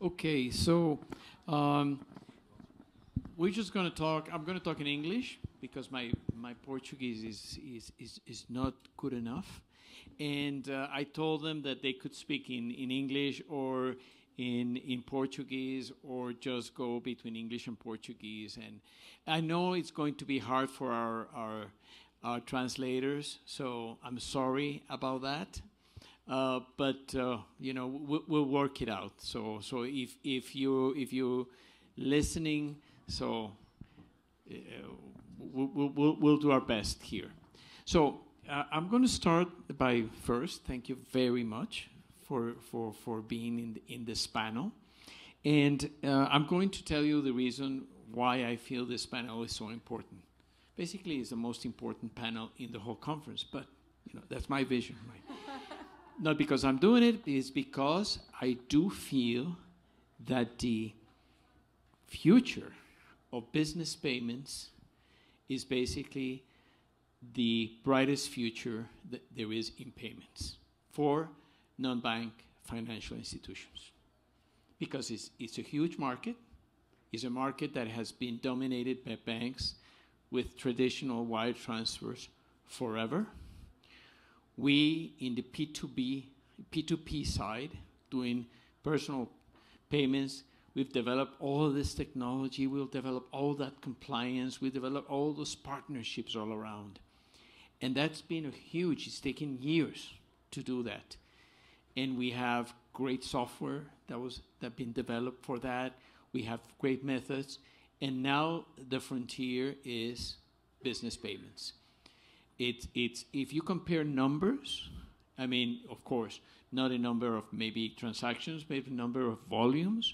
Okay, so um, we're just going to talk. I'm going to talk in English because my Portuguese is not good enough. And I told them that they could speak in English or in Portuguese or just go between English and Portuguese. And I know it's going to be hard for our translators, so I'm sorry about that. But you know, we'll work it out. So if you listening, so we'll do our best here. So I'm going to start by first. Thank you very much for being in this panel, and I'm going to tell you the reason why I feel this panel is so important. Basically, it's the most important panel in the whole conference, but you know that's my vision. Not because I'm doing it, it's because I do feel that the future of business payments is basically the brightest future that there is in payments for non-bank financial institutions. Because it's a huge market. It's a market that has been dominated by banks with traditional wire transfers forever. We, in the P2P side, doing personal payments, we've developed all of this technology, we'll develop all that compliance, we develop all those partnerships all around. And that's been huge. It's taken years to do that. And we have great software that been developed for that. We have great methods. And now the frontier is business payments. It's if you compare numbers, I mean, of course, not a number of maybe transactions, maybe a number of volumes,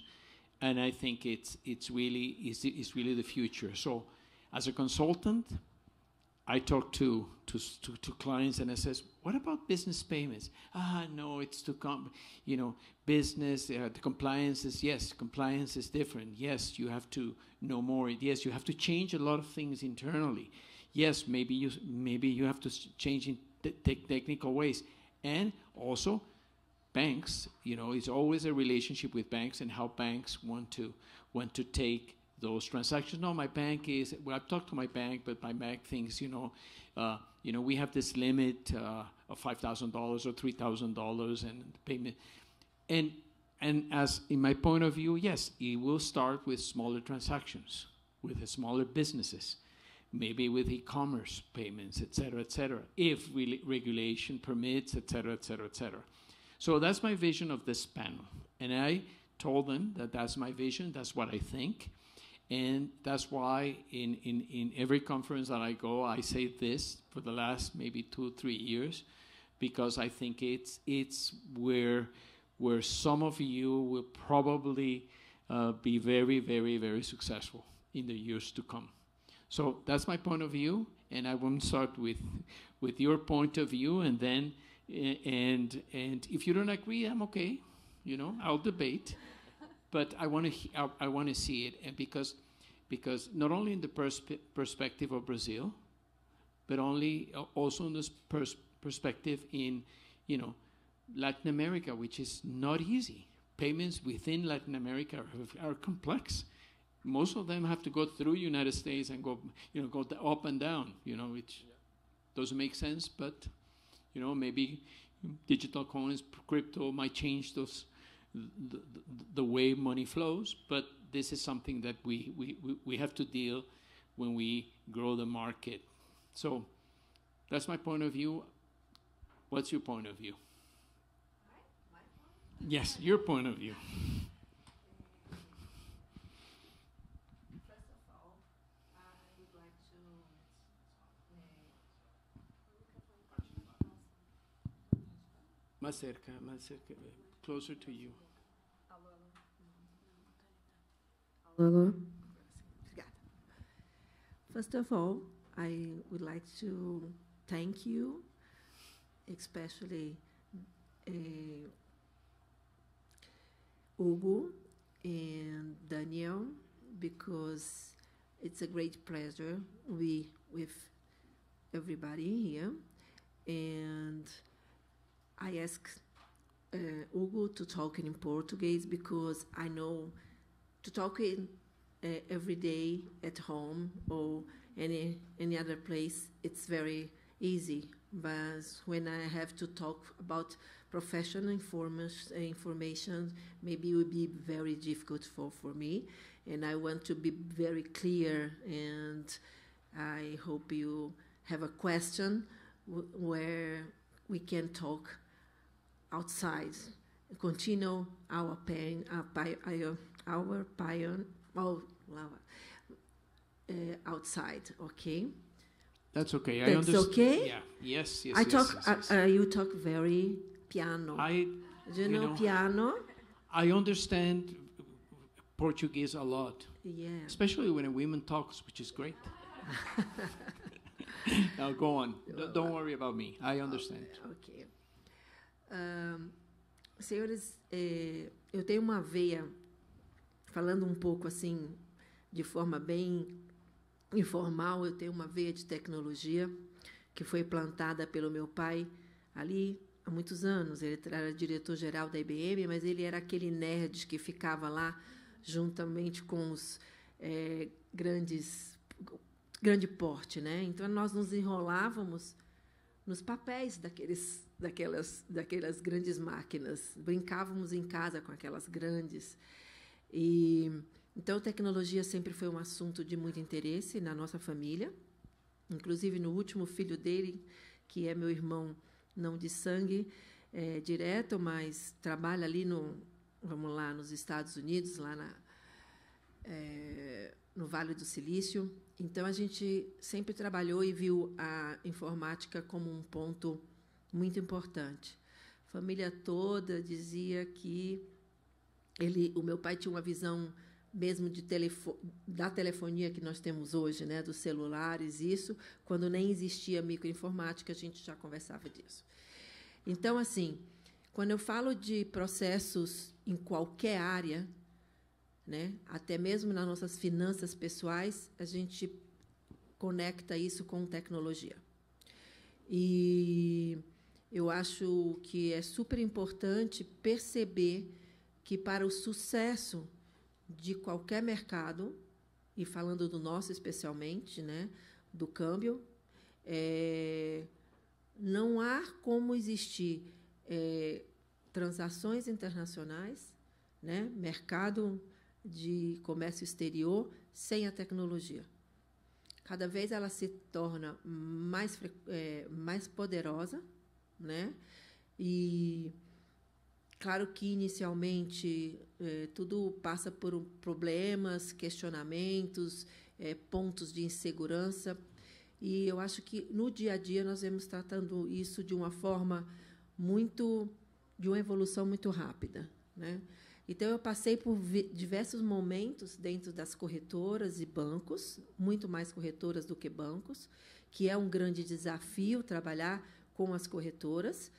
and I think it's really the future. So, as a consultant, I talk to clients and I says, what about business payments? No, it's too business, the compliance is, yes, compliance is different. Yes, you have to know more. Yes, you have to change a lot of things internally. Yes, maybe you have to change in technical ways. And also, banks, it's always a relationship with banks and how banks want to take those transactions. No, my bank is, well, I've talked to my bank, but my bank thinks, we have this limit of $5,000 or $3,000 and payment. And as in my point of view, yes, it will start with smaller transactions, with the smaller businesses, maybe with e-commerce payments, et cetera, if regulation permits, et cetera. So that's my vision of this panel. And I told them that that's my vision, that's what I think. And that's why in every conference that I go, I say this for the last maybe 2-3 years, because I think it's where some of you will probably be very, very, very successful in the years to come. So that's my point of view, and I want to start with your point of view, and then and if you don't agree, I'm okay. I'll debate, but I want to see it, and because not only in the perspective of Brazil, but also in this perspective in Latin America, which is not easy. Payments within Latin America are complex. Most of them have to go through United States and go up and down, which doesn't make sense, but, maybe digital coins, crypto might change the way money flows, but this is something that we have to deal when we grow the market. So that's my point of view. What's your point of view? My point? Yes, your point of view. Más cerca, closer to you. Hello. First of all, I would like to thank you, especially Hugo and Daniel, because it's a great pleasure with everybody here. And I ask Hugo to talk in Portuguese because I know to talk in every day at home or any other place, it's very easy. But when I have to talk about professional information, maybe it would be very difficult for me. And I want to be very clear, and I hope you have a question where we can talk outside, continue our pain, outside, okay? That's okay. That's I understand. okay? Yeah. Yes. Yes. I yes, talk. yes, yes. You talk very piano. Do you know piano? I understand Portuguese a lot, Yeah. especially when a woman talks, which is great. Now go on. Don't worry about me. I understand. Ok. Senhores, eu tenho uma veia, falando um pouco assim, de forma bem informal, eu tenho uma veia de tecnologia que foi plantada pelo meu pai ali há muitos anos. Ele era diretor-geral da IBM, mas ele era aquele nerd que ficava lá juntamente com os grande porte, né? Então nós nos enrolávamos nos papéis daquelas grandes máquinas, brincávamos em casa com aquelas grandes. E então tecnologia sempre foi um assunto de muito interesse na nossa família. Inclusive no último filho dele, que é meu irmão não de sangue direto, mas trabalha ali nos Estados Unidos, lá no Vale do Silício. Então, a gente sempre trabalhou e viu a informática como um ponto muito importante. A família toda dizia que o meu pai tinha uma visão mesmo da telefonia que nós temos hoje, né, dos celulares, isso, quando nem existia microinformática, a gente já conversava disso. Então, assim, quando eu falo de processos em qualquer área, né, até mesmo nas nossas finanças pessoais, a gente conecta isso com tecnologia. E eu acho que é super importante perceber que, para o sucesso de qualquer mercado, e falando do nosso especialmente, né, do câmbio, não há como existir transações internacionais, né, mercado de comércio exterior, sem a tecnologia. Cada vez ela se torna mais poderosa, né? E claro que inicialmente tudo passa por problemas, questionamentos, pontos de insegurança, e eu acho que no dia a dia nós vamos tratando isso de uma forma de uma evolução muito rápida, né? Então, eu passei por diversos momentos dentro das corretoras e bancos, muito mais corretoras do que bancos, que é um grande desafio trabalhar com as corretoras,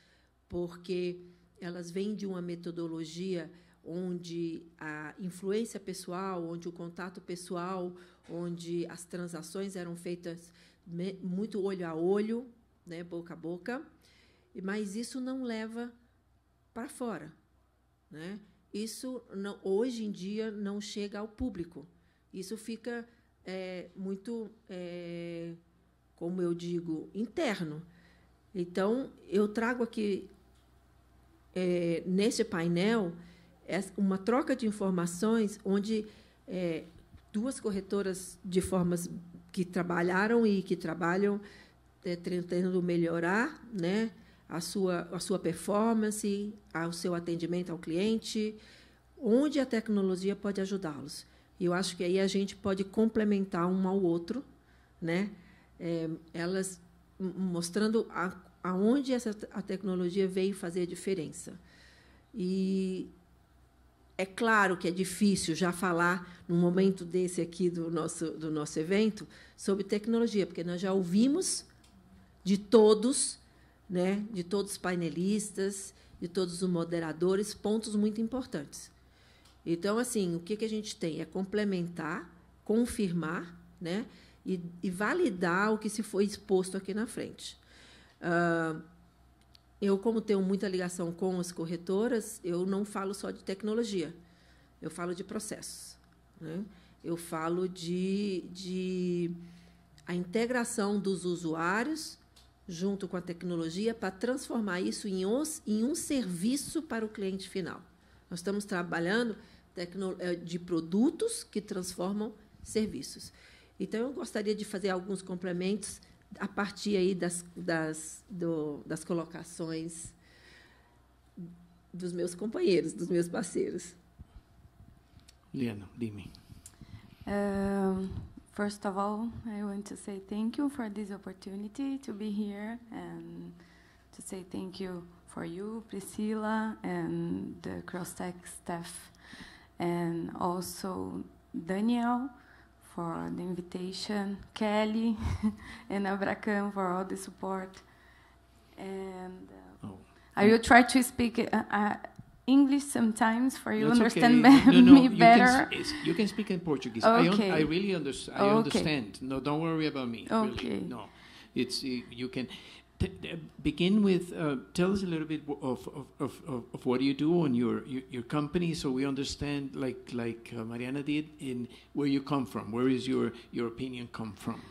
porque elas vêm de uma metodologia onde a influência pessoal, onde o contato pessoal, onde as transações eram feitas muito olho a olho, né, boca a boca, mas isso não leva para fora, né? Isso, não, hoje em dia, não chega ao público. Isso fica muito, como eu digo, interno. Então, eu trago aqui, neste painel, uma troca de informações onde duas corretoras de formas que trabalharam e que trabalham tentando melhorar, né, a sua performance, o seu atendimento ao cliente, onde a tecnologia pode ajudá-los. E eu acho que aí a gente pode complementar um ao outro, né? Elas mostrando aonde a tecnologia veio fazer a diferença. E é claro que é difícil já falar, num momento desse aqui do nosso evento, sobre tecnologia, porque nós já ouvimos de todos, né, de todos os painelistas, de todos os moderadores, pontos muito importantes. Então, assim, o que a gente tem é complementar, confirmar, né, e validar o que se foi exposto aqui na frente. Eu, como tenho muita ligação com as corretoras, eu não falo só de tecnologia, eu falo de processos, né? Eu falo de a integração dos usuários junto com a tecnologia para transformar isso em um serviço para o cliente final. Nós estamos trabalhando de produtos que transformam serviços. Então, eu gostaria de fazer alguns complementos a partir aí das colocações dos meus companheiros, dos meus parceiros. Liana, dime. First of all, I want to say thank you for this opportunity to be here and to say thank you for you, Priscila, and the Crosstech staff, and also Daniel for the invitation, Kelly and Abracam for all the support. And I will try to speak English sometimes for you That's understand okay. me better. You can speak in Portuguese. Okay. I really understand. No, don't worry about me. Okay. Really. No, it's you can begin with. Tell us a little bit of what you do on your company, so we understand, like Mariana did, in where you come from. Where is your opinion come from?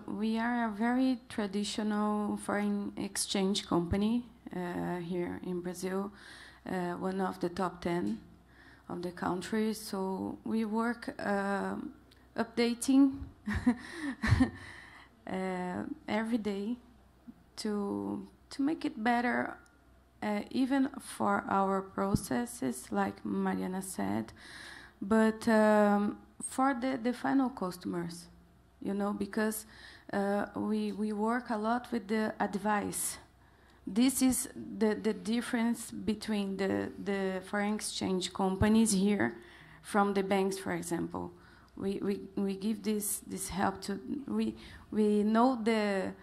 We are a very traditional foreign exchange company here in Brazil. One of the top 10 of the country. So we work updating every day to make it better, even for our processes, like Mariana said, but for the final customers, because we work a lot with the advice. This is the difference between the foreign exchange companies here from the banks, for example. We give this help to we know the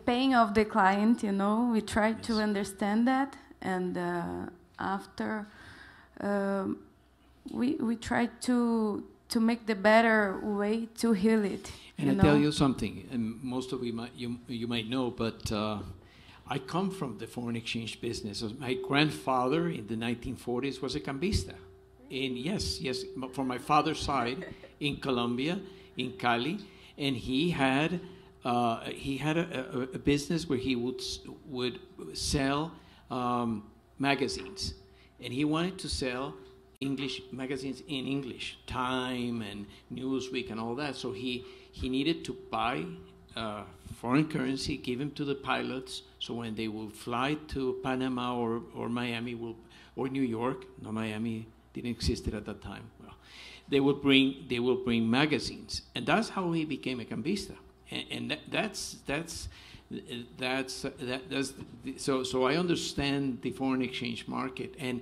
pain of the client, we try to understand that, and after we try to make the better way to heal it. And I tell you something, and most of you might know, but I come from the foreign exchange business. My grandfather in the 1940s was a cambista. And yes, from my father's side in Colombia, in Cali, and he had a business where he would sell magazines, and he wanted to sell English magazines in English, Time and Newsweek and all that. So he needed to buy foreign currency, give them to the pilots, so when they will fly to Panama or Miami or New York, no, Miami didn't exist at that time. Well, they will bring magazines, and that's how he became a cambista. And so I understand the foreign exchange market, and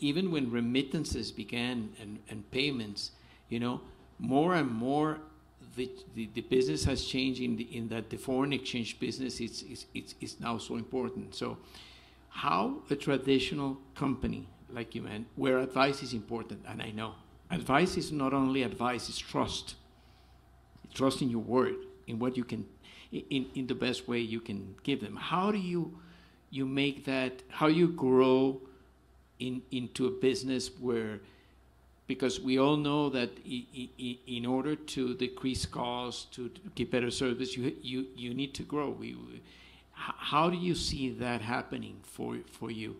even when remittances began and payments, more and more. The business has changed in that the foreign exchange business is now so important. So how a traditional company like you, man, where advice is important, and I know advice is not only advice, it's trust. Trust in your word, in what you can, in the best way you can give them. How do you make that, how you grow into a business where, because we all know that in order to decrease costs, to give better service, you need to grow. How do you see that happening for you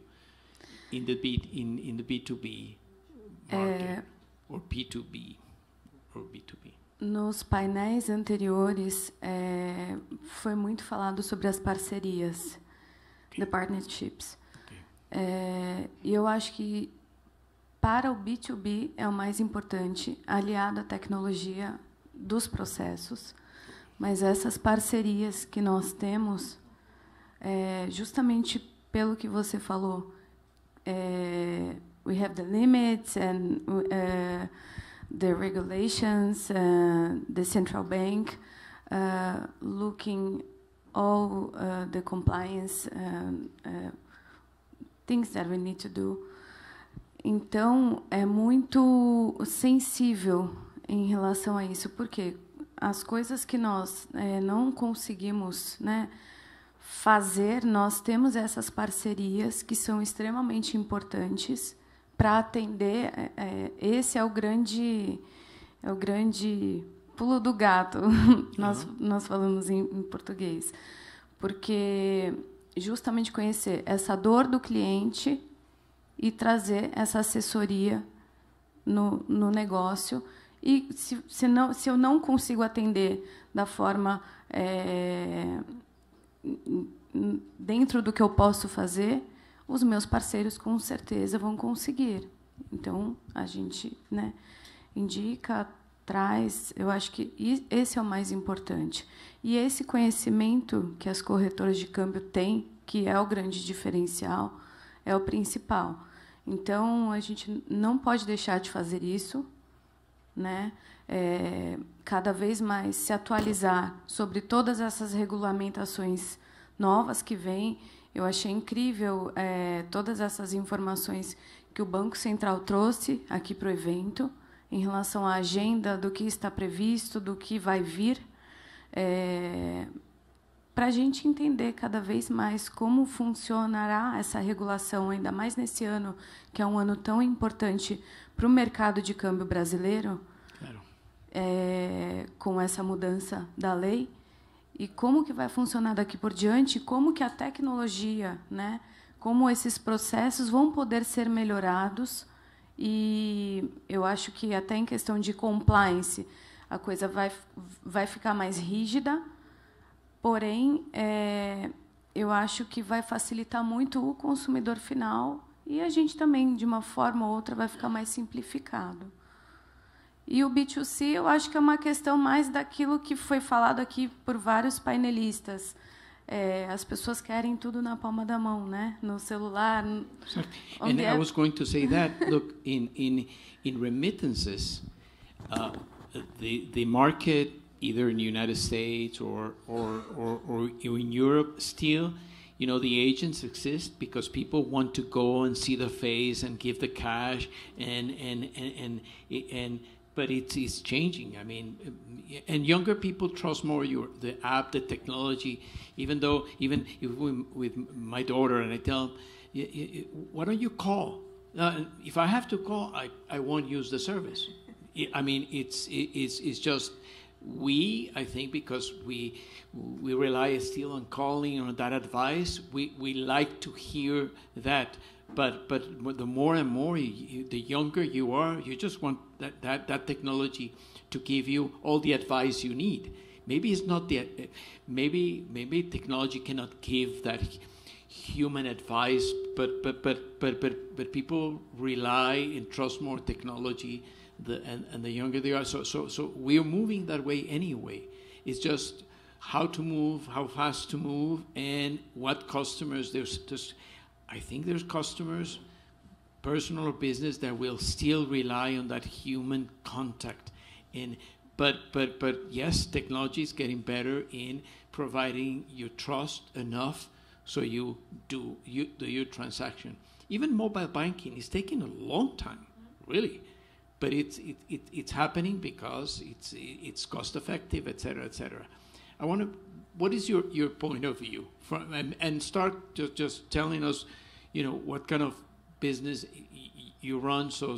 in the B2B market, or P2B or B2B? Nos painéis anteriores foi muito falado sobre as parcerias, the partnerships. E eu acho que para o B2B é o mais importante, aliado à tecnologia dos processos, mas essas parcerias que nós temos, justamente pelo que você falou, we have the limits and the regulations, the central bank looking all the compliance things that we need to do. Então, é muito sensível em relação a isso, porque as coisas que nós não conseguimos, nós temos essas parcerias que são extremamente importantes para atender. Esse é o grande pulo do gato, nós falamos em português, porque justamente conhecer essa dor do cliente e trazer essa assessoria no negócio. E se eu não consigo atender da forma dentro do que eu posso fazer, os meus parceiros com certeza vão conseguir. Então a gente, né, indica, traz. Eu acho que esse é o mais importante. E esse conhecimento que as corretoras de câmbio têm, que é o grande diferencial, é o principal. Então a gente não pode deixar de fazer isso, né? Cada vez mais se atualizar sobre todas essas regulamentações novas que vêm. Eu achei incrível todas essas informações que o Banco Central trouxe aqui para o evento, em relação à agenda do que está previsto, do que vai vir, para a gente entender cada vez mais como funcionará essa regulação, ainda mais nesse ano, que é um ano tão importante para o mercado de câmbio brasileiro. Claro. Com essa mudança da lei, e como que vai funcionar daqui por diante, como que a tecnologia, né, como esses processos vão poder ser melhorados. E eu acho que até em questão de compliance a coisa vai ficar mais rígida, porém eu acho que vai facilitar muito o consumidor final, e a gente também, de uma forma ou outra, vai ficar mais simplificado. E o B2C, eu acho que é uma questão mais daquilo que foi falado aqui por vários painelistas. As pessoas querem tudo na palma da mão, né? No celular. And I was going to say that. Look, in remittances, the market, either in the United States or in Europe, still, you know, the agents exist because people want to go and see the face and give the cash and but it's changing. I mean, and younger people trust more the app, the technology. Even with my daughter, and I tell them, why don't you call? If I have to call, I won't use the service. I mean, it's just I think because we rely still on calling, on that advice. We like to hear that. But the more and more, the younger you are, you just want that technology to give you all the advice you need. Maybe it's not maybe technology cannot give that human advice, but people rely and trust more technology, and the younger they are. So we're moving that way anyway. It's just how to move, how fast to move, and what customers I think there's customers, personal or business, that will still rely on that human contact. But yes, technology is getting better in providing you trust enough so you do your transaction. Even mobile banking is taking a long time, really, but it's happening because it's cost effective, etc., etc. What is your point of view and start just telling us, you know, what kind of business you run, so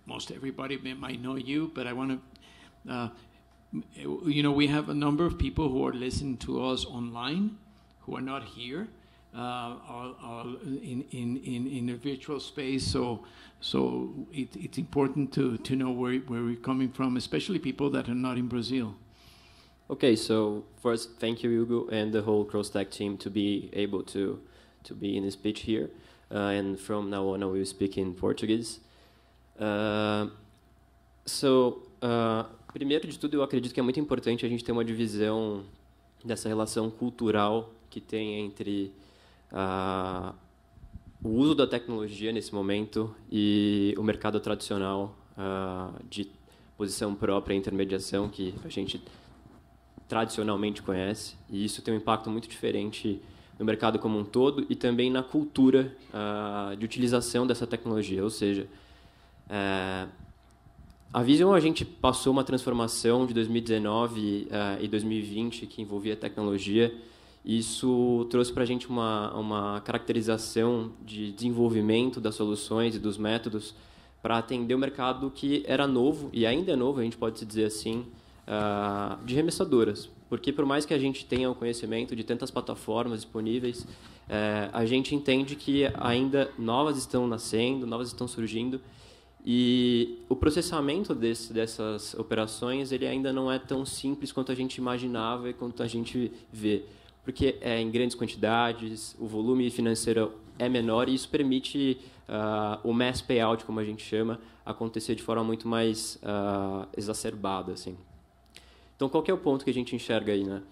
most everybody might know you, but I want to, you know, we have a number of people who are listening to us online who are not here, in a virtual space. So it's important to know where we're coming from, especially people that are not in Brazil. Okay, so first, thank you, Hugo, and the whole CrossTech team to be able to be in the speech here. And from now on, I will speak in Portuguese. Primeiro de tudo, eu acredito que é muito importante a gente ter uma divisão dessa relação cultural que tem entre o uso da tecnologia nesse momento e o mercado tradicional de posição própria e intermediação que a gente tradicionalmente conhece, e isso tem um impacto muito diferente no mercado como um todo e também na cultura de utilização dessa tecnologia, ou seja, A Vision, a gente passou uma transformação de 2019 e 2020 que envolvia tecnologia. Isso trouxe para a gente uma caracterização de desenvolvimento das soluções e dos métodos para atender o mercado que era novo, e ainda é novo, a gente pode se dizer assim, de remessadoras. Porque, por mais que a gente tenha o conhecimento de tantas plataformas disponíveis, a gente entende que ainda novas estão nascendo, novas estão surgindo, e o processamento dessas operações ele ainda não é tão simples quanto a gente imaginava e quanto a gente vê. Porque é em grandes quantidades, o volume financeiro é menor e isso permite o mass payout, como a gente chama, acontecer de forma muito mais exacerbada. Assim. Então, qual que é o ponto que a gente enxerga aí? Né?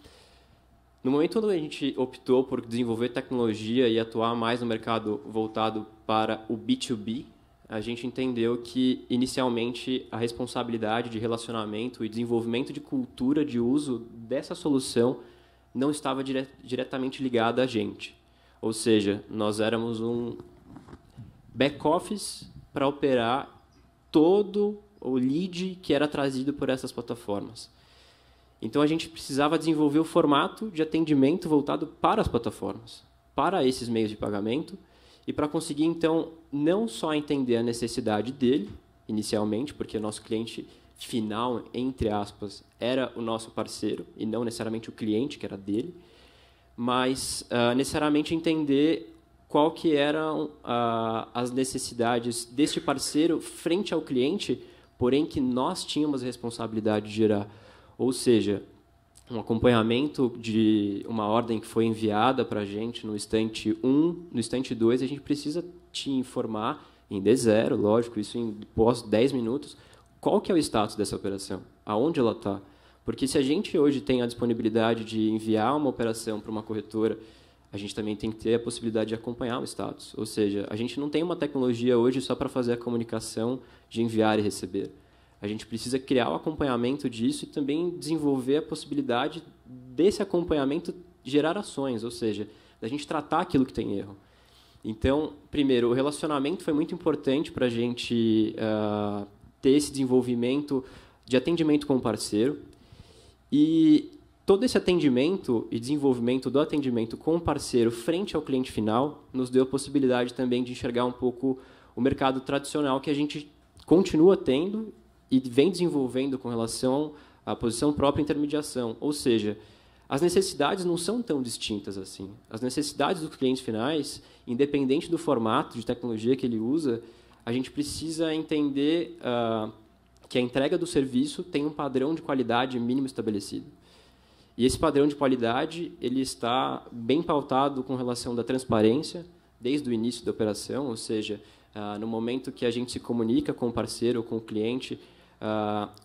No momento onde a gente optou por desenvolver tecnologia e atuar mais no mercado voltado para o B2B, a gente entendeu que, inicialmente, a responsabilidade de relacionamento e desenvolvimento de cultura de uso dessa solução não estava diretamente ligada a gente. Ou seja, nós éramos um back-office para operar todo o lead que era trazido por essas plataformas. Então, a gente precisava desenvolver o formato de atendimento voltado para as plataformas, para esses meios de pagamento, e para conseguir, então, não só entender a necessidade dele, inicialmente, porque o nosso cliente final, entre aspas, era o nosso parceiro, e não necessariamente o cliente, que era dele, mas necessariamente entender qual que eram as necessidades deste parceiro frente ao cliente, porém que nós tínhamos a responsabilidade de gerar. Ou seja, um acompanhamento de uma ordem que foi enviada para a gente no instante 1, no instante 2, a gente precisa te informar em D0, lógico, isso em pós 10 minutos, qual que é o status dessa operação, aonde ela está. Porque se a gente hoje tem a disponibilidade de enviar uma operação para uma corretora, a gente também tem que ter a possibilidade de acompanhar o status. Ou seja, a gente não tem uma tecnologia hoje só para fazer a comunicação de enviar e receber. A gente precisa criar o acompanhamento disso e também desenvolver a possibilidade desse acompanhamento gerar ações, ou seja, da gente tratar aquilo que tem erro. Então, primeiro, o relacionamento foi muito importante para a gente ter esse desenvolvimento de atendimento com o parceiro. E todo esse atendimento e desenvolvimento do atendimento com o parceiro frente ao cliente final nos deu a possibilidade também de enxergar um pouco o mercado tradicional que a gente continua tendo e vem desenvolvendo com relação à posição própria intermediação. Ou seja, as necessidades não são tão distintas assim. As necessidades dos clientes finais, independente do formato de tecnologia que ele usa, a gente precisa entender que a entrega do serviço tem um padrão de qualidade mínimo estabelecido. E esse padrão de qualidade ele está bem pautado com relação da transparência, desde o início da operação, ou seja, no momento que a gente se comunica com o parceiro ou com o cliente,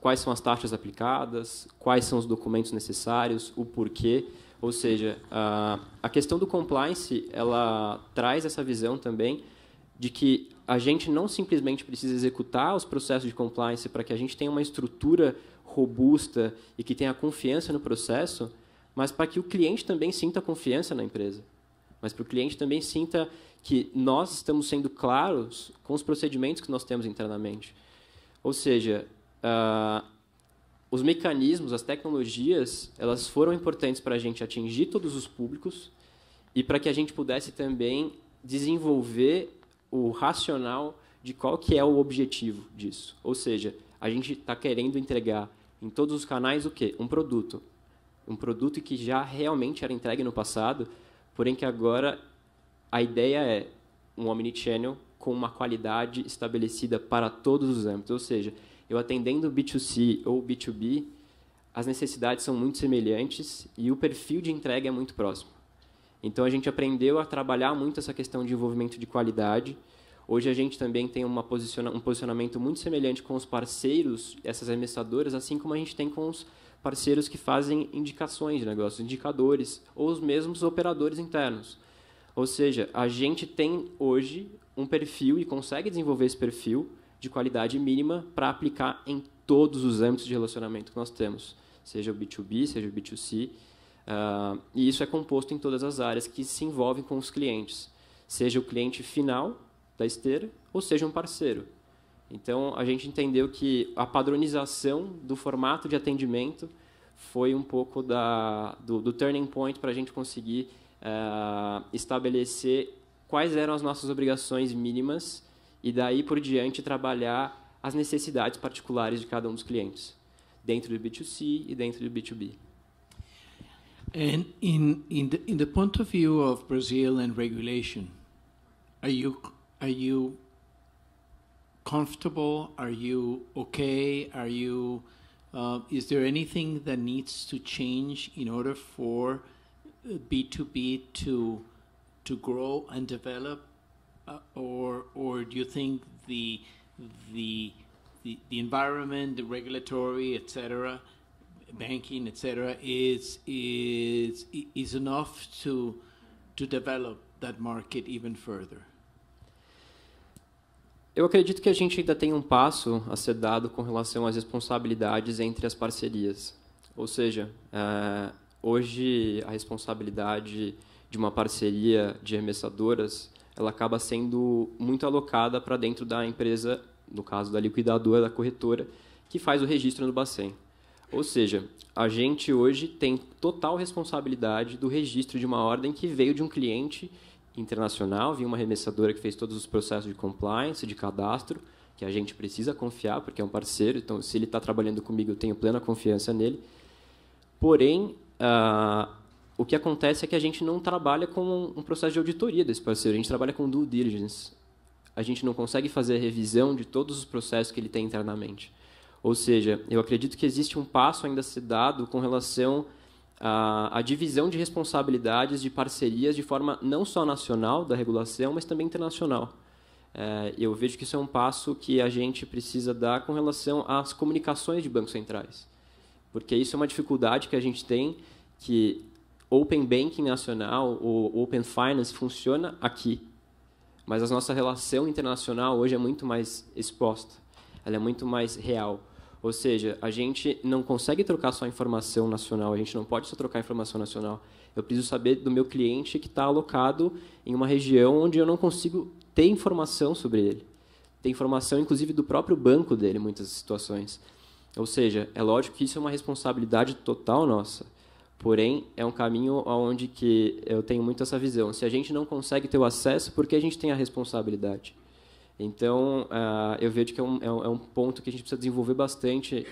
quais são as taxas aplicadas, quais são os documentos necessários, o porquê. Ou seja, a questão do compliance ela traz essa visão também de que a gente não simplesmente precisa executar os processos de compliance para que a gente tenha uma estrutura robusta e que tenha confiança no processo, mas para que o cliente também sinta confiança na empresa. Mas para o cliente também sinta que nós estamos sendo claros com os procedimentos que nós temos internamente. Ou seja, os mecanismos, as tecnologias, elas foram importantes para a gente atingir todos os públicos e para que a gente pudesse também desenvolver o racional de qual que é o objetivo disso. Ou seja, a gente está querendo entregar em todos os canais o quê? Um produto que já realmente era entregue no passado, porém que agora a ideia é um omnichannel com uma qualidade estabelecida para todos os âmbitos. Ou seja, eu atendendo B2C ou B2B, as necessidades são muito semelhantes e o perfil de entrega é muito próximo. Então, a gente aprendeu a trabalhar muito essa questão de envolvimento de qualidade. Hoje, a gente também tem um posicionamento muito semelhante com os parceiros, essas remessadoras, assim como a gente tem com os parceiros que fazem indicações de negócios, indicadores, ou os mesmos operadores internos. Ou seja, a gente tem hoje um perfil e consegue desenvolver esse perfil de qualidade mínima para aplicar em todos os âmbitos de relacionamento que nós temos, seja o B2B, seja o B2C, e isso é composto em todas as áreas que se envolvem com os clientes, seja o cliente final da esteira ou seja um parceiro. Então, a gente entendeu que a padronização do formato de atendimento foi um pouco do turning point para a gente conseguir estabelecer quais eram as nossas obrigações mínimas e, daí por diante, trabalhar as necessidades particulares de cada um dos clientes, dentro do B2C e dentro do B2B. And in the point of view of Brazil and regulation, are you comfortable? Are you okay? Is there anything that needs to change in order for B2B to grow and develop, or do you think the environment, the regulatory, etc., banking, etc., is enough to develop that market even further? Eu acredito que a gente ainda tem um passo a ser dado com relação às responsabilidades entre as parcerias. Ou seja, hoje a responsabilidade de uma parceria de arremessadoras, ela acaba sendo muito alocada para dentro da empresa, no caso da liquidadora, da corretora, que faz o registro no Bacen. Ou seja, a gente hoje tem total responsabilidade do registro de uma ordem que veio de um cliente internacional, vinha uma arremessadora que fez todos os processos de compliance, de cadastro, que a gente precisa confiar, porque é um parceiro, então se ele está trabalhando comigo, eu tenho plena confiança nele. Porém, o que acontece é que a gente não trabalha com um processo de auditoria desse parceiro, a gente trabalha com due diligence. A gente não consegue fazer a revisão de todos os processos que ele tem internamente. Ou seja, eu acredito que existe um passo ainda a ser dado com relação à divisão de responsabilidades de parcerias de forma não só nacional da regulação, mas também internacional. Eu vejo que isso é um passo que a gente precisa dar com relação às comunicações de bancos centrais. Porque isso é uma dificuldade que a gente tem, que Open Banking nacional ou Open Finance funciona aqui, mas a nossa relação internacional hoje é muito mais exposta, ela é muito mais real. Ou seja, a gente não consegue trocar só informação nacional, a gente não pode só trocar informação nacional. Eu preciso saber do meu cliente que está alocado em uma região onde eu não consigo ter informação sobre ele. Tem informação, inclusive, do próprio banco dele, em muitas situações. Ou seja, é lógico que isso é uma responsabilidade total nossa. Porém, é um caminho onde que eu tenho muito essa visão. Se a gente não consegue ter o acesso, por que a gente tem a responsabilidade? Então, eu vejo que é um ponto que a gente precisa desenvolver bastante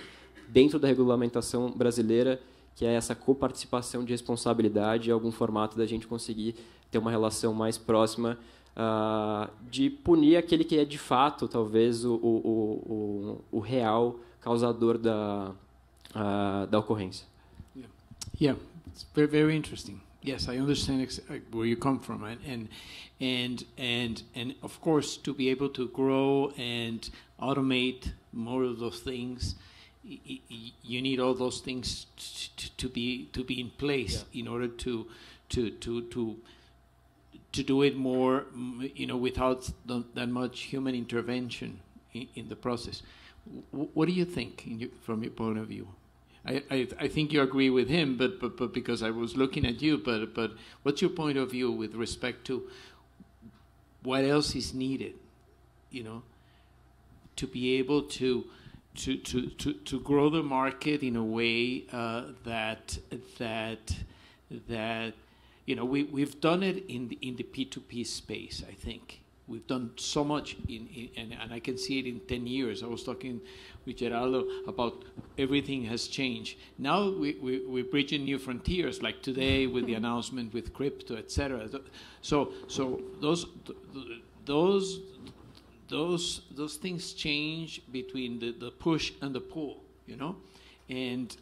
dentro da regulamentação brasileira, que é essa coparticipação de responsabilidade, algum formato da gente conseguir ter uma relação mais próxima, de punir aquele que é, de fato, talvez, o real causador da ocorrência. Yeah, it's very, very interesting. Yes, I understand where you come from, and of course, to be able to grow and automate more of those things, you need all those things to be in place, yeah, in order to do it more, without that much human intervention in the process. What do you think, from your point of view? I think you agree with him, but because I was looking at you, but what's your point of view with respect to what else is needed, to be able to grow the market in a way that we've done it in the P2P space. I think we've done so much and I can see it in 10 years. I was talking with Geraldo about everything has changed. Now we're bridging new frontiers, like today with the announcement with crypto, etc. So those things change between the push and the pull, and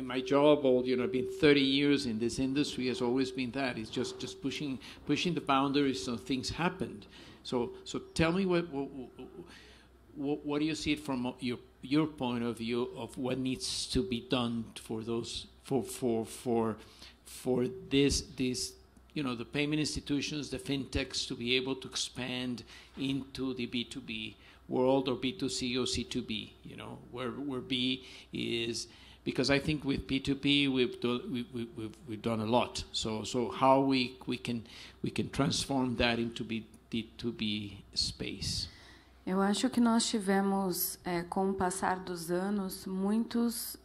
my job, I've been 30 years in this industry, has always been that. It's just pushing the boundaries so things happened. So tell me what do you see it from your point of view of what needs to be done for those for this the payment institutions, the fintechs, to be able to expand into the B2B world, or B2C or C2B, where B is, because I think with P2P we've done a lot. So how we can transform that into D2B space? Eu acho que nós tivemos, com o passar dos anos, muitos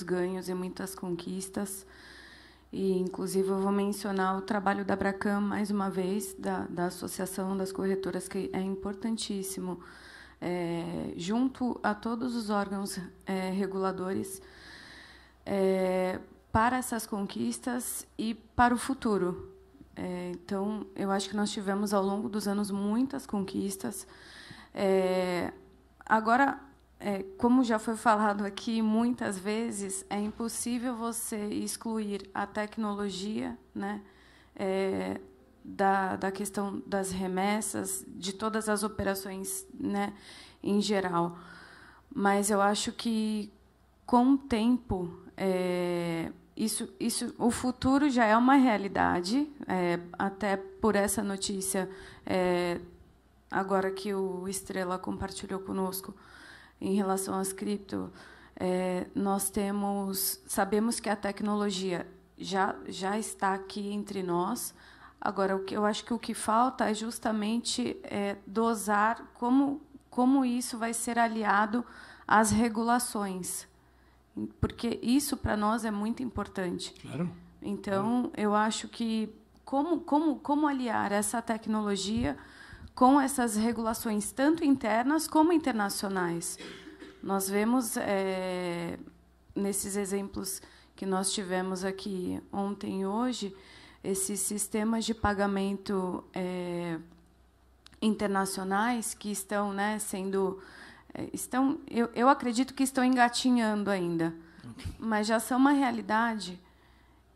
ganhos e muitas conquistas. E, inclusive, eu vou mencionar o trabalho da Abracam, mais uma vez, da Associação das Corretoras, que é importantíssimo, junto a todos os órgãos reguladores, para essas conquistas e para o futuro. Então, eu acho que nós tivemos, ao longo dos anos, muitas conquistas. Agora, como já foi falado aqui muitas vezes, é impossível você excluir a tecnologia, né, da questão das remessas, de todas as operações, né, em geral. Mas eu acho que, com o tempo, o futuro já é uma realidade, até por essa notícia, agora que o Estrela compartilhou conosco, em relação às cripto, sabemos que a tecnologia já está aqui entre nós. Agora, eu acho que o que falta é justamente dosar como isso vai ser aliado às regulações, porque isso para nós é muito importante. Claro. Então, eu acho que como aliar essa tecnologia com essas regulações, tanto internas como internacionais. Nós vemos, nesses exemplos que nós tivemos aqui ontem e hoje, esses sistemas de pagamento internacionais que estão, né, eu acredito que estão engatinhando ainda, mas já são uma realidade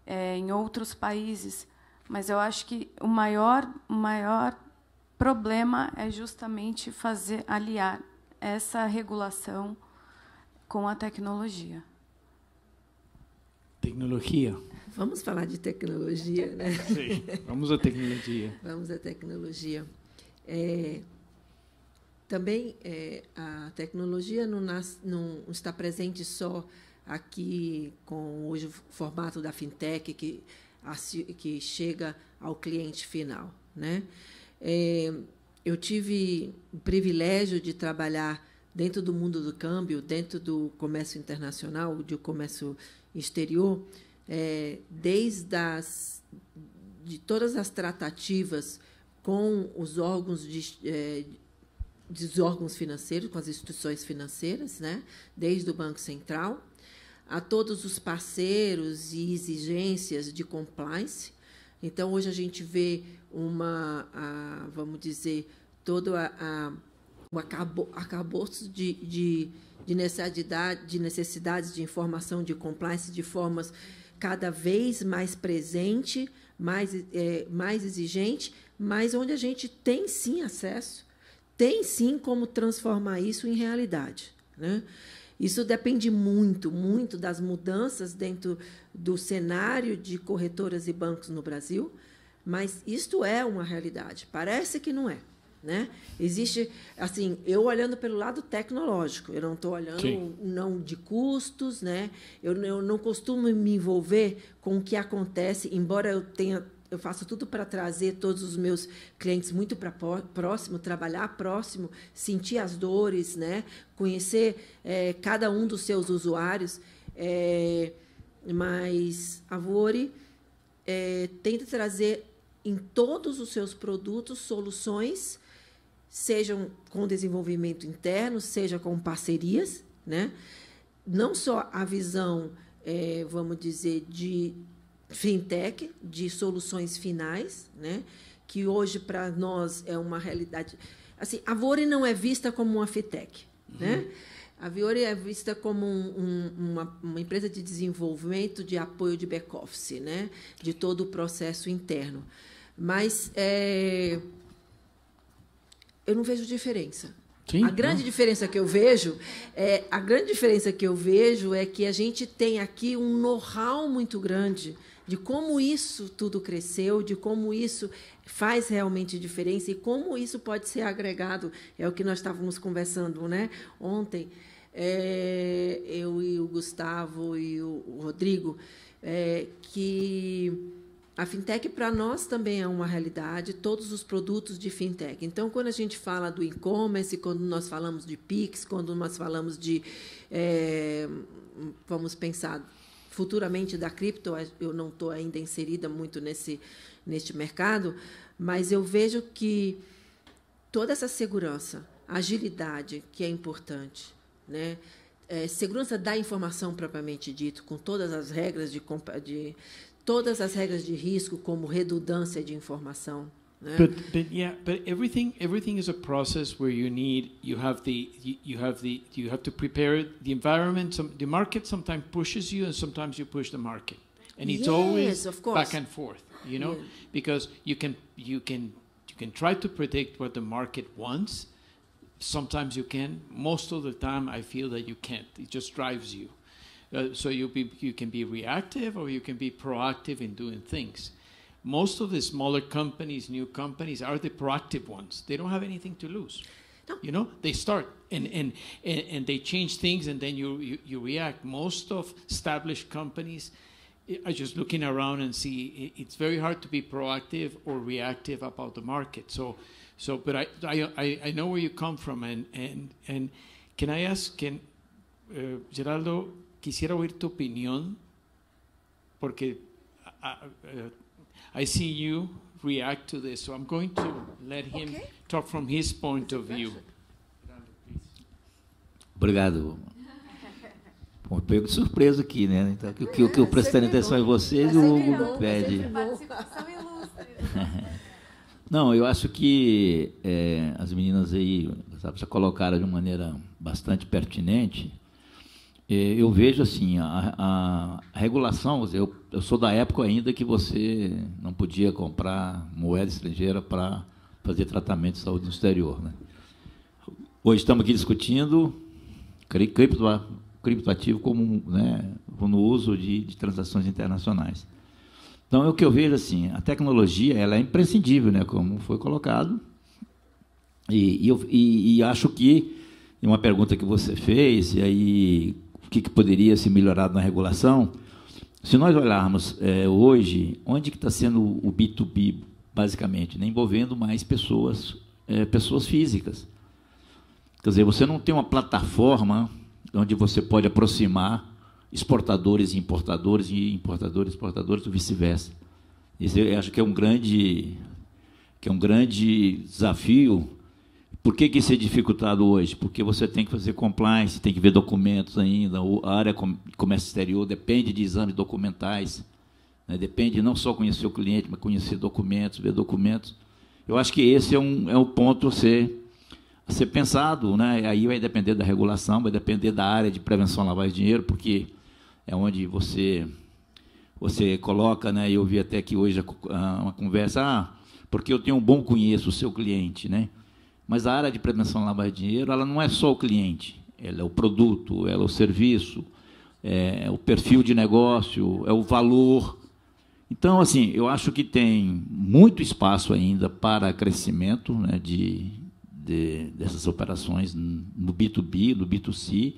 em outros países. Mas eu acho que o maior problema é justamente aliar essa regulação com a tecnologia. Tecnologia. Vamos falar de tecnologia, né? Sim, vamos à tecnologia. Vamos à tecnologia. Também a tecnologia não está presente só aqui com hoje o formato da fintech que chega ao cliente final, né? Eu tive o privilégio de trabalhar dentro do mundo do câmbio, dentro do comércio internacional, do comércio exterior, de todas as tratativas com os órgãos dos órgãos financeiros, com as instituições financeiras, né? Desde o Banco Central, a todos os parceiros e exigências de compliance. Então, hoje a gente vê vamos dizer, todo o arcabouço de necessidades de informação de compliance de formas cada vez mais presente, mais exigente, mas onde a gente tem, sim, acesso, tem, sim, como transformar isso em realidade, né? Isso depende muito, muito das mudanças dentro do cenário de corretoras e bancos no Brasil, mas isto é uma realidade. Parece que não é, né? Existe, assim, eu olhando pelo lado tecnológico, eu não estou olhando não de custos, né? Eu não costumo me envolver com o que acontece, embora eu faço tudo para trazer todos os meus clientes muito para próximo, trabalhar próximo, sentir as dores, né? Conhecer cada um dos seus usuários. Mas a Vuori tenta trazer em todos os seus produtos soluções, sejam com desenvolvimento interno, seja com parcerias, né? Não só a visão, vamos dizer, de fintech, de soluções finais, né? Que hoje para nós é uma realidade. Assim, a Vuori não é vista como uma fintech, né? A Vuori é vista como uma empresa de desenvolvimento, de apoio de back-office, né? De todo o processo interno. Mas eu não vejo diferença. Sim, a grande diferença que eu vejo é que a gente tem aqui um know-how muito grande de como isso tudo cresceu, de como isso faz realmente diferença e como isso pode ser agregado. É o que nós estávamos conversando, né? Ontem, eu e o Gustavo e o Rodrigo, que A fintech, para nós, também é uma realidade, todos os produtos de fintech. Então, quando a gente fala do e-commerce, quando nós falamos de Pix, quando nós falamos de... vamos pensar futuramente da cripto, eu não estou ainda inserida muito neste mercado, mas eu vejo que toda essa segurança, agilidade, que é importante, né? Segurança da informação propriamente dito, com todas as regras todas as regras de risco, como redundância de informação, né? But everything is a process where you have to prepare the environment. The market sometimes pushes you, and sometimes you push the market, and it's always back and forth, you know, because you can try to predict what the market wants. Sometimes you can. Most of the time, I feel that you can't. It just drives you. So you can be reactive, or you can be proactive in doing things. Most of the smaller companies, new companies, are the proactive ones. They don't have anything to lose. No. You know, they start and they change things, and then you react. Most of established companies are just looking around and see. It's very hard to be proactive or reactive about the market. But I know where you come from, and can I ask, Geraldo, quisiera oír tu opinión, porque I see you react to this, so I'm going to let him talk from his point of view. Obrigado. Bom, eu pego de surpresa aqui, né? Então, o que eu prestando atenção em vocês, o Hugo pede. Participação ilustre. Não, eu acho que as meninas aí, sabe, já colocaram de uma maneira bastante pertinente. Eu vejo assim, a regulação, eu sou da época ainda que você não podia comprar moeda estrangeira para fazer tratamento de saúde no exterior, né? Hoje estamos aqui discutindo criptoativo como, né, no uso de transações internacionais. Então, o que eu vejo assim, a tecnologia ela é imprescindível, né, como foi colocado, e acho que, uma pergunta que você fez, e aí o que poderia ser melhorado na regulação, se nós olharmos hoje, onde que está sendo o B2B, basicamente, né, envolvendo mais pessoas físicas. Quer dizer, você não tem uma plataforma onde você pode aproximar exportadores e importadores, e importadores e exportadores, ou vice-versa. Isso eu acho que é um grande desafio. Por que isso é dificultado hoje? Porque você tem que fazer compliance, tem que ver documentos ainda. A área de comércio exterior depende de exames documentais, né? Depende não só conhecer o cliente, mas conhecer documentos, ver documentos. Eu acho que esse é um ponto a ser pensado, né? Aí vai depender da regulação, vai depender da área de prevenção à lavagem de dinheiro, porque é onde você coloca, né? Eu vi até que hoje uma conversa, porque eu tenho conheço o seu cliente, né? Mas a área de prevenção à lavagem de dinheiro, ela não é só o cliente, ela é o produto, ela é o serviço, é o perfil de negócio, é o valor. Então, assim, eu acho que tem muito espaço ainda para crescimento, né, dessas operações no B2B, no B2C.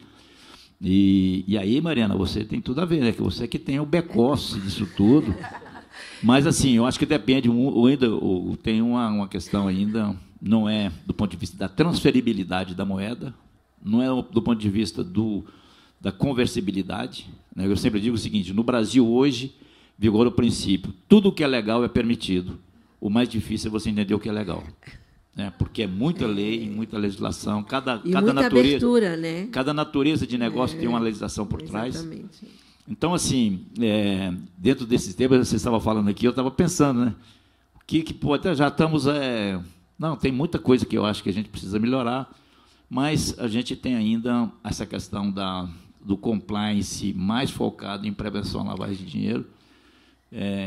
E aí, Mariana, você tem tudo a ver, né? Que você que tem o back-office disso tudo. Mas, assim, eu acho que depende, ainda tem uma questão ainda, não é do ponto de vista da transferibilidade da moeda, não é do ponto de vista da conversibilidade, né? Eu sempre digo o seguinte, no Brasil, hoje, vigora o princípio, tudo que é legal é permitido, o mais difícil é você entender o que é legal. Né? Porque é muita lei, muita legislação, cada natureza, abertura, né? Cada natureza de negócio tem uma legislação por trás. Exatamente. Então, assim, dentro desses temas, você estava falando aqui, eu estava pensando, né? Até já estamos... não, tem muita coisa que eu acho que a gente precisa melhorar, mas a gente tem ainda essa questão do compliance mais focado em prevenção à lavagem de dinheiro,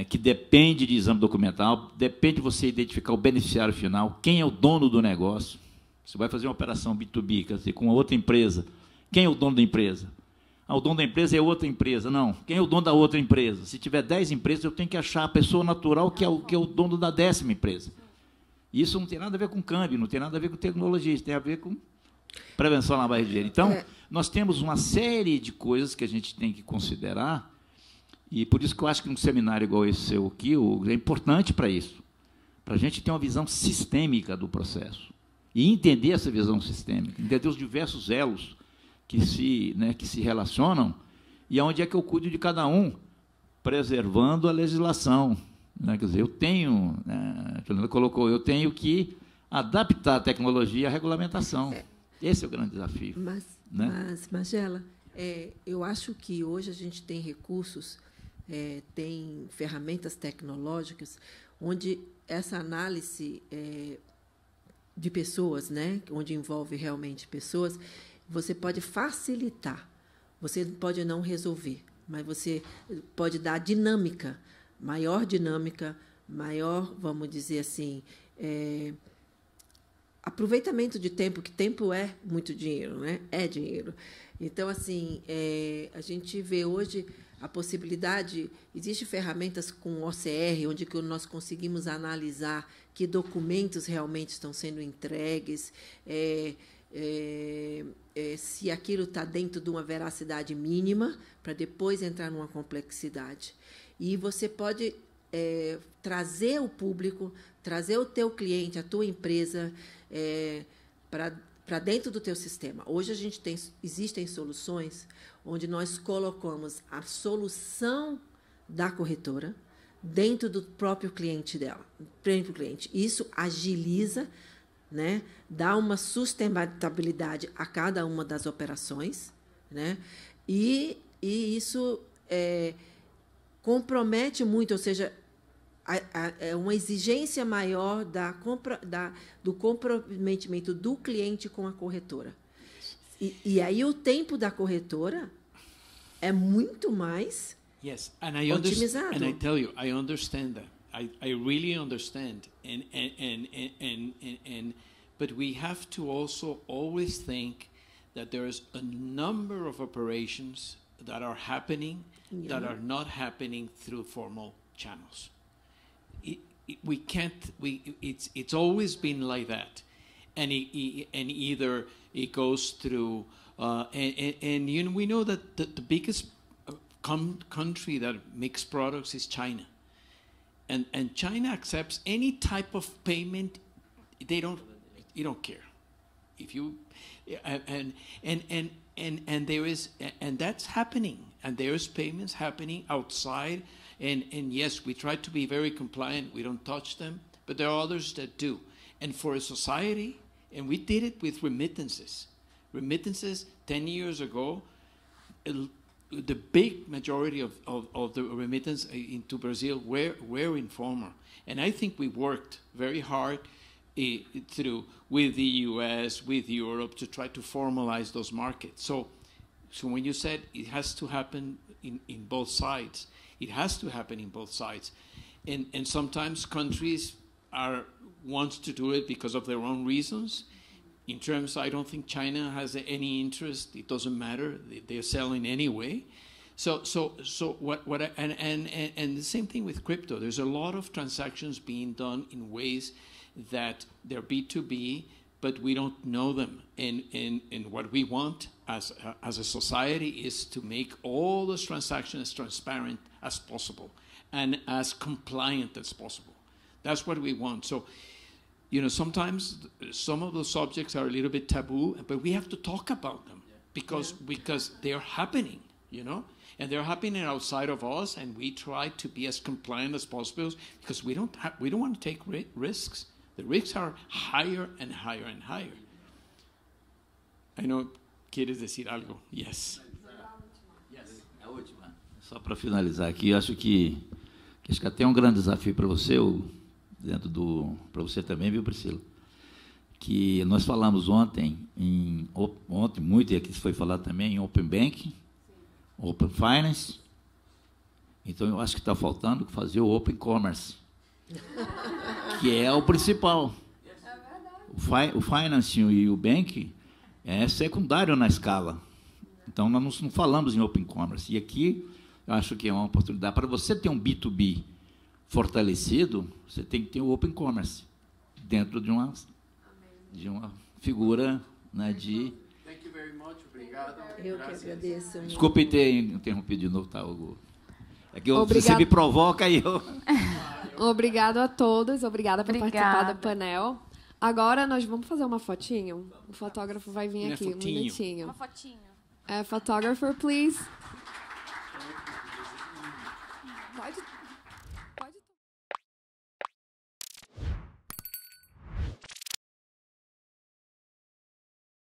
que depende de exame documental, depende de você identificar o beneficiário final, quem é o dono do negócio. Você vai fazer uma operação B2B, quer dizer, com outra empresa. Quem é o dono da empresa? O dono da empresa é outra empresa. Não, quem é o dono da outra empresa? Se tiver 10 empresas, eu tenho que achar a pessoa natural que é o dono da 10ª empresa. Isso não tem nada a ver com câmbio, não tem nada a ver com tecnologia, isso tem a ver com prevenção à lavagem de dinheiro. Então, nós temos uma série de coisas que a gente tem que considerar E por isso que eu acho que um seminário igual esse seu aqui é importante para isso, para a gente ter uma visão sistêmica do processo e entender essa visão sistêmica, entender os diversos elos que se relacionam e aonde é que eu cuido de cada um, preservando a legislação. Né? Quer dizer, a Fernanda colocou, eu tenho que adaptar a tecnologia à regulamentação. Esse é o grande desafio. Mas Magela, eu acho que hoje a gente tem recursos, tem ferramentas tecnológicas onde essa análise de pessoas, né, onde envolve realmente pessoas, você pode facilitar. Você pode não resolver, mas você pode dar maior, vamos dizer assim, aproveitamento de tempo, que tempo é muito dinheiro, né? É dinheiro. Então, assim, a gente vê hoje a possibilidade, existem ferramentas com OCR, onde que nós conseguimos analisar que documentos realmente estão sendo entregues, se aquilo está dentro de uma veracidade mínima, para depois entrar numa complexidade. E você pode trazer o público, trazer o teu cliente, a tua empresa, para dentro do teu sistema. Hoje existem soluções onde nós colocamos a solução da corretora dentro do próprio cliente dela, próprio cliente. Isso agiliza, né, dá uma sustentabilidade a cada uma das operações, né, e isso compromete muito, ou seja, uma exigência maior do comprometimento do cliente com a corretora. E aí o tempo da corretora é muito mais otimizado. And I tell you, I understand that. I really understand. But we have to also always think that there's a number of operations that are happening that are not happening through formal channels. It's always been like that, and either it goes through, and you know, we know that the biggest country that makes products is China, and China accepts any type of payment. You don't care if you, and there is, and that's happening, and there is payments happening outside. And yes, we try to be very compliant. We don't touch them. But there are others that do. And for a society, and we did it with remittances. Remittances 10 years ago, the big majority of the remittance into Brazil were informal. And I think we worked very hard with the US, with Europe, to try to formalize those markets. So when you said it has to happen in both sides, it has to happen in both sides. And sometimes countries want to do it because of their own reasons. In terms, I don't think China has any interest. It doesn't matter. They're selling anyway. So and the same thing with crypto. There's a lot of transactions being done in ways that they're B2B, but we don't know them. And what we want as a society is to make all those transactions as transparent as possible and as compliant as possible. That's what we want. So, you know, sometimes some of those subjects are a little bit taboo, but we have to talk about them because they're happening, you know, and they're happening outside of us, and we try to be as compliant as possible because we don't want to take risks. The risks are higher and higher and higher. I know, quieres decir algo? Yes. Yes. A última. Só para finalizar aqui, acho que até é um grande desafio para você, para você também, viu, Priscila? Que nós falamos ontem muito, e aqui foi falado também, em Open Banking, Open Finance. Então, eu acho que está faltando fazer o Open Commerce, que é o principal. O financing e o banking é secundário na escala. Então, nós não falamos em Open Commerce. E aqui, eu acho que é uma oportunidade. Para você ter um B2B fortalecido, você tem que ter o Open Commerce dentro de uma figura, né, de... Thank you very much. Obrigado. Eu que agradeço. Desculpe ter interrompido de novo, tá, Hugo? É que você me provoca e eu... Obrigado a todos, obrigada por participar do painel. Agora nós vamos fazer uma fotinho. O fotógrafo vai vir aqui, um minutinho. Uma fotinho. Photographer, please. Pode.